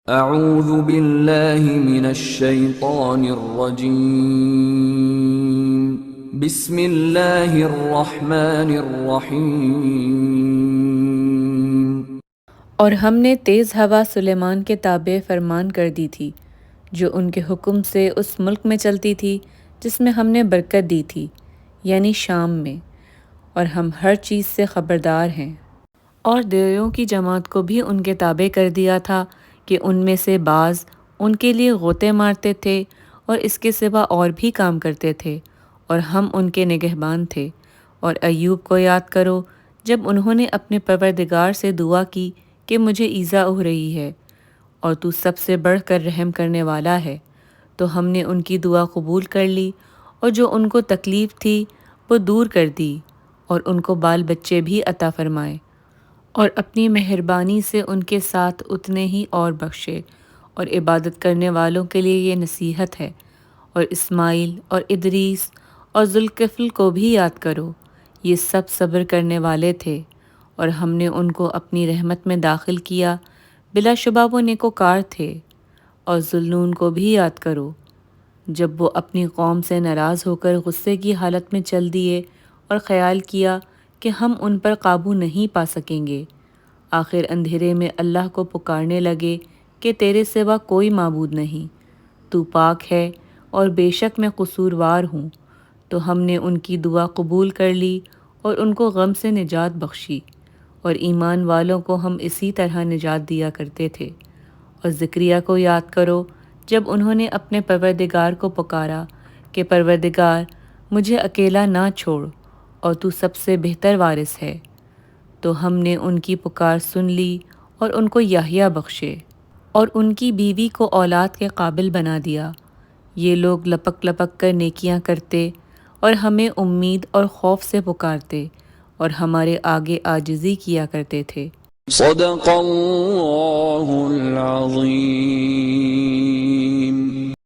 اعوذ باللہ من الشیطان الرجیم بسم اللہ الرحمن الرحیم۔ اور ہم نے تیز ہوا سلیمان کے تابع فرمان کر دی تھی، جو ان کے حکم سے اس ملک میں چلتی تھی جس میں ہم نے برکت دی تھی، یعنی شام میں، اور ہم ہر چیز سے خبردار ہیں۔ اور دیویوں کی جماعت کو بھی ان کے تابع کر دیا تھا کہ ان میں سے بعض ان کے لیے غوطے مارتے تھے اور اس کے سوا اور بھی کام کرتے تھے، اور ہم ان کے نگہبان تھے۔ اور ایوب کو یاد کرو جب انہوں نے اپنے پروردگار سے دعا کی کہ مجھے ایذا ہو رہی ہے اور تو سب سے بڑھ کر رحم کرنے والا ہے، تو ہم نے ان کی دعا قبول کر لی، اور جو ان کو تکلیف تھی وہ دور کر دی، اور ان کو بال بچے بھی عطا فرمائے، اور اپنی مہربانی سے ان کے ساتھ اتنے ہی اور بخشے۔ اور عبادت کرنے والوں کے لیے یہ نصیحت ہے۔ اور اسماعیل اور ادریس اور ذوالکفل کو بھی یاد کرو، یہ سب صبر کرنے والے تھے، اور ہم نے ان کو اپنی رحمت میں داخل کیا، بلا شبہ وہ نیکوکار تھے۔ اور ذوالنون کو بھی یاد کرو، جب وہ اپنی قوم سے ناراض ہو کر غصے کی حالت میں چل دیے اور خیال کیا کہ ہم ان پر قابو نہیں پا سکیں گے، آخر اندھیرے میں اللہ کو پکارنے لگے کہ تیرے سوا کوئی معبود نہیں، تو پاک ہے اور بے شک میں قصوروار ہوں۔ تو ہم نے ان کی دعا قبول کر لی اور ان کو غم سے نجات بخشی، اور ایمان والوں کو ہم اسی طرح نجات دیا کرتے تھے۔ اور زکریا کو یاد کرو جب انہوں نے اپنے پروردگار کو پکارا کہ پروردگار مجھے اکیلا نہ چھوڑ، اور تو سب سے بہتر وارث ہے، تو ہم نے ان کی پکار سن لی اور ان کو یحییٰ بخشے، اور ان کی بیوی کو اولاد کے قابل بنا دیا۔ یہ لوگ لپک لپک کر نیکیاں کرتے اور ہمیں امید اور خوف سے پکارتے، اور ہمارے آگے عاجزی کیا کرتے تھے۔ صدق اللہ العظیم۔